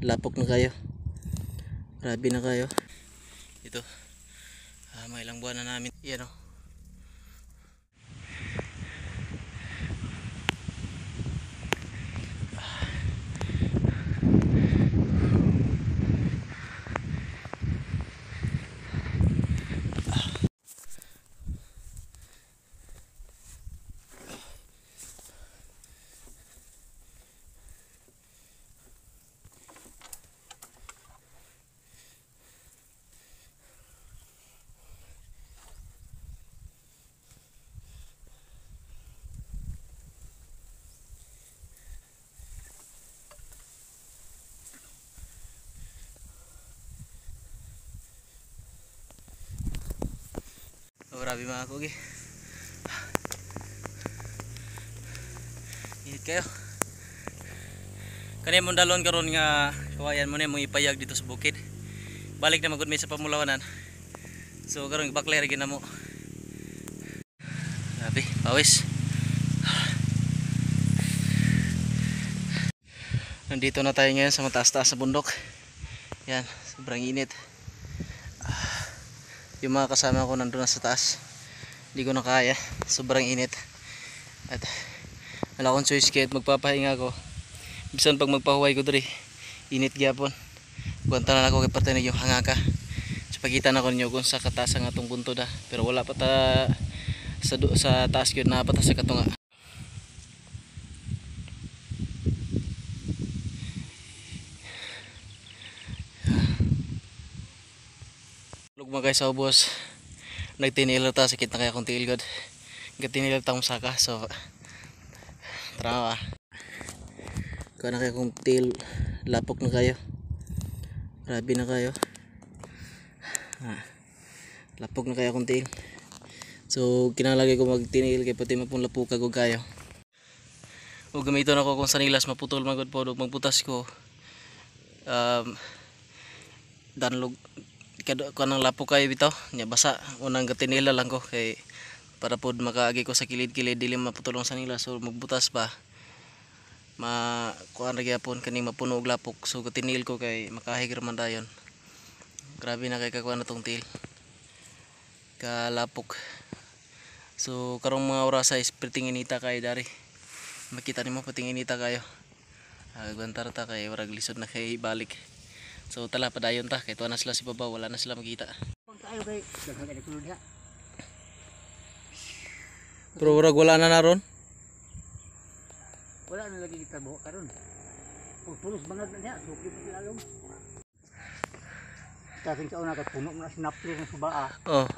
Lapok na kayo. Grabe na kayo. Ito. May ilang buwan na namin. Yan o. Grabe mga kugi. Init kayo. Kani mong dalon karon nga kawayan mo na mo ipayag dito sa bukid. Balik na magud mi sa Pamulawanan. So karon baklay ra na mo. Grabe, pawis. Nandito na tayo ngayon sa mataas-taas sa bundok. Yan, sobrang init. Yung mga kasama ko nandun na sa taas. Hindi ko na kaya, sobrang init. At wala akong choice kahit magpapahinga ako. Bisan pag magpahuway ko diri, init gyapon. Kuwanta na ako kay parte na yung hangaka. So pagkita na ko ninyo kung sa kataas ang atong buntod ha. Pero wala pa ta sa taas yun, na pa ta sa katunga. Mga guys, sa ubos nagtinilo ta, sakit na kaya akong tiil god. Gatinilo ta akong saka. So tara kaya na kaya akong tiil. Lapok na kayo. Grabe na kayo. Lapok na kaya akong tiil. So kinalagay ko magtinil kay pati mapun lapukag og kayo. O gamiton ako kung sanilas maputol magod po magbutas ko. Danlog kanang lapok kayo bitaw nya basa unang gatinila lang ko kay para pod makaagi ko sa kilid-kilid dili maputulong sa nila. So magbutas pa kuan ra gyapon kani mapuno og lapok. So gatinil ko kay makahig man dayon. Grabe na kay kakuan na tong til ka lapok. So karong mga oras ay pertinginita kay dari makita nimo pertinginita kayo. Agbantar ta kay warag lisod na kay balik. So tala padayon ta kay tuwa na sila si baba, wala na sila makita. Pero warag wala na naron. Wala na lagi kita buhok karon. Pulos bangag na niya, suki pa sila long. Kasing sa una ka puno na sinapli ng subaa. Oh.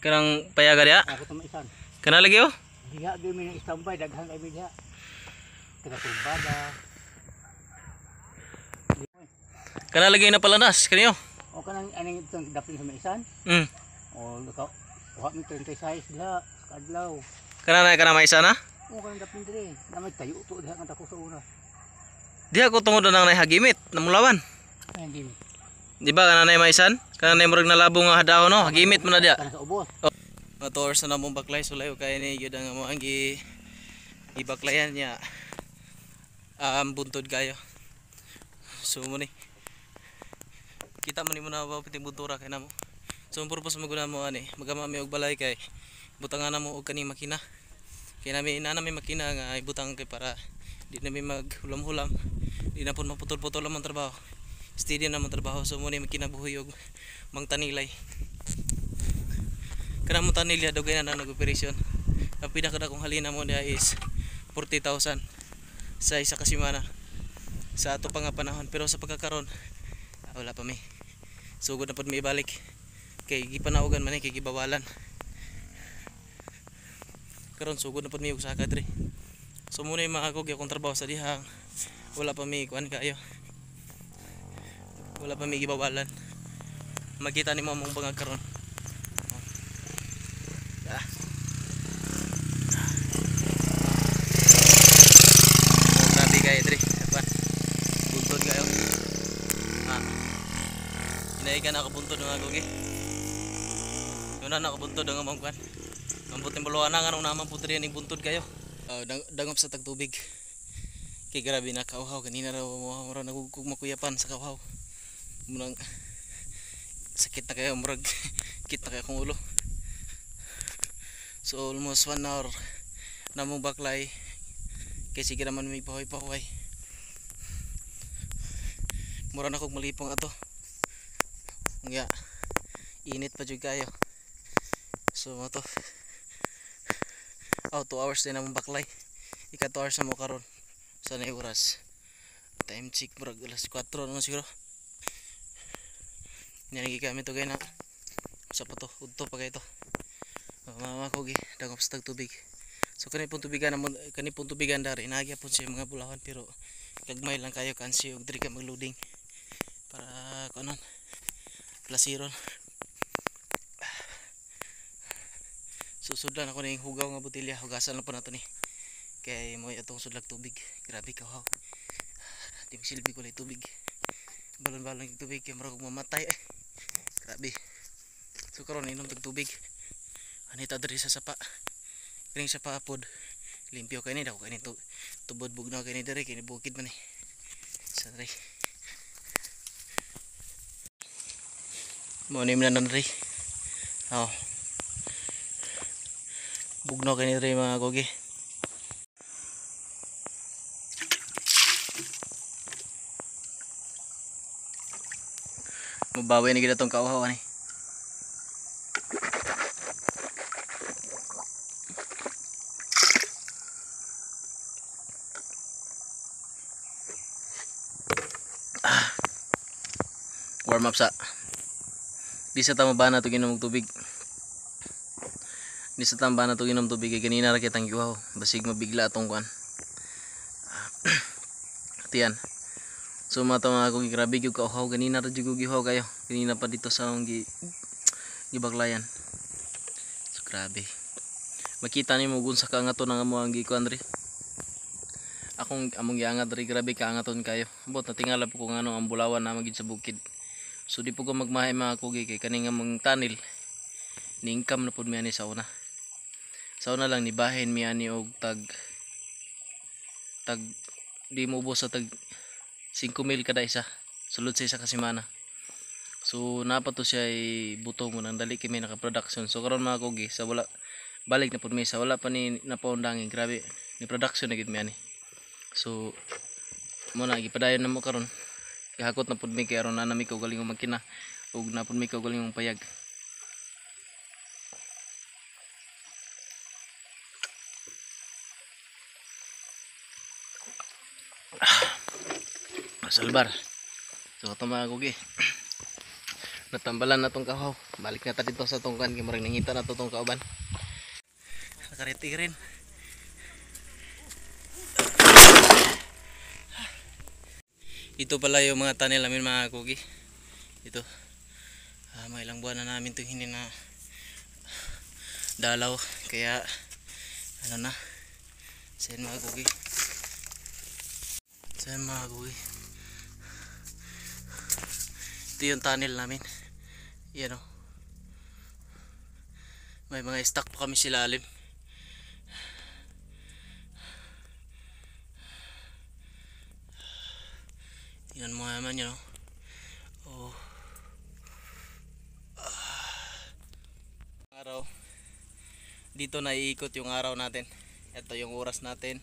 Kanang payaga dia? Ako ta maisan. Kana lagi oh? Diha gyud mi na standby daghang kay diha. Taga turbada. Kana lagi na palanas kaniyo. O kanang aning itong dapin sa maisan. O luka. Wa mi 36 diha kadlaw. Kana may isa na? O kanang dapin dire. Namay tayo to diha nga ko sa una. Di ako tungod nang nahagimit namulawan. Ay hindi. Di ba kana nay maisan? Kana nay murag nalabong nga hadaw no, hagimit man na dia. Kana sa ubos. Matours na namong baklay sulay kay ni gyud ang mo ang gibaklayan niya. Buntod kayo. So mo ni kita mo ni mo na ba piting buntura kay namo. So ang purpose maguna mo ani magama mi og balay kay butangan na mo og kaning makina. Kay nami ina nami makina nga ibutang kay para di nami maghulam-hulam. Di na pud maputol-putol ang trabaho. Steady na man trabaho. So mo ni makinabuhi og mangtanilay. Kana mo tanilya dugay na nag-operasyon. Ang pinakadakong halina mo dia is 40,000 sa isa ka semana sa ato pa nga panahon. Pero sa pagkakaron wala pa mi. Sugod na pod mi ibalik kay gipanaugan man kay gibawalan. Karon sugod na pod mi og saka diri. So muna yung mga akong trabaho sa dihang wala pa mi kuan kayo. Wala pa mi gibawalan. Makita nimo among bangag karon. Grabe kayo diri. Buntod kayo. Inaigan ako buntod ng agogi. Yun na nakabuntod ang amang kwan. Ang buting buluan na nga nung naman po rin yung buntod kayo. Dangop sa tagtubig. Kay grabe na kauhaw kanina raw mura nagugug makuyapan sa kauhaw. Munang sakit na kayo murag kit na kayo akong ulo. So almost 1 hour na mong baklay kay sige naman may pahoy-pahoy. Mura na kog malipong ato. Nga init pa jud kayo. So mo to. 2 hours din na mong baklay. Ika 2 hours na mo karon. Sa na oras. Time check murag alas 4 naman siguro. Yan kami to gay na. Sa pa to, udto pa kay to. Mama ko gi dagom sa tubig. So kani pong tubigan dari naagya pon siya mga bulawan pero kagmay lang kayo kansi og diri ka magloading para kanon plasiron. Susudlan ako ning hugaw nga botelya, hugasan lang po nato ni. Kay mo atong sudlag tubig. Grabe ka wow. Di silbi ko lay tubig. Balon-balon yung tubig kay murag mamatay eh. Grabe. So karon inom tag tubig. Anita diri sa sapa. Kini sa paapod. Limpyo kay ni dako kay ni tubod bugnaw kay ni diri kay ni bukid man eh. Sa diri. Mo ni man diri. Bugnaw kay ni diri mga kogi. Mabawi ni gid atong kauhaw ani. Warm up sa. Di sa tama ba na to ginom tubig. Di sa tama ba na to ginom tubig kay kanina ra kitang giwaw. Basig mabigla atong kuan. Tiyan. So mga ko grabe gyud kauhaw kanina ra gyud gihaw kayo. Kanina pa dito sa akong gibaklayan. So grabe. Makita nimo gun sa kaangaton nga mo ang gikuan diri. Among giangat diri grabe kaangaton kayo. Ambot na tingala po kung ano ang bulawan na magid sa bukid. So di po ko magmahay mga kugi kay kani nga mong tanil. Ni-income na pud mi ani sa una. Sa una lang ni bahin mi ani og tag di mo ubos sa tag 5,000 kada isa. Sulod sa isa ka semana. So napa to siya ay butong mo nang dali kami naka-production. So karon mga kugi sa wala balik na pud mi sa wala pa ni napaundangin. Grabe ni production na gid mi ani. So mo na gipadayon na mo karon. Gihakot na pud mi kay aron na nami ko galing magkina ug na pud mi ko galing payag. Salbar. So ito mga kugi. Natambalan na tong kahaw. Balik na ta dito sa tong kan kay murag nangita na to tong kauban. Nakariti rin. Ito pala yung mga tunnel namin mga kugi. Ito. May ilang buwan na namin itong hindi na dalaw. Kaya ano na. Sayan mga kugi. Sayan mga kugi. Ito yung tunnel namin. Yan o. May mga stock pa kami silalim. Tingnan mo naman yun, oh. Araw. Dito na iikot yung araw natin. Ito yung oras natin,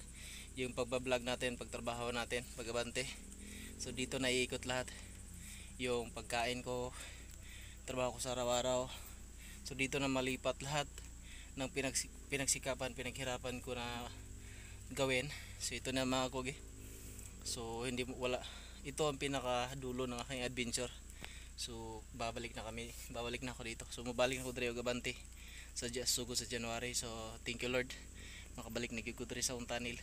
yung pagbablog natin, pagtrabaho natin, pagabante. So dito na iikot lahat. Yung pagkain ko, trabaho ko sa araw-araw. So dito na malipat lahat ng pinagsikapan, pinaghirapan ko na gawin. So ito na mga kugi. So wala. Ito ang pinakadulo ng aking adventure. So babalik na ako dito. So mabalik na ko diri og abante sa sugod sa January. So thank you Lord. Makabalik na gyud ko diri sa akong tanil.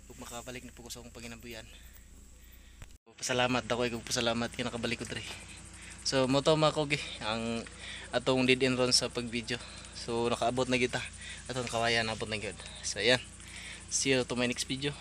Ug makabalik na po ko sa akong panginabuyan. Pasalamat ako ug pasalamat kay nakabalik ko diri. So mo to mga kugi ang atong dead end run sa pag-video. So nakaabot na kita atong kawayan abot na gyud. So ayan. See you to my next video.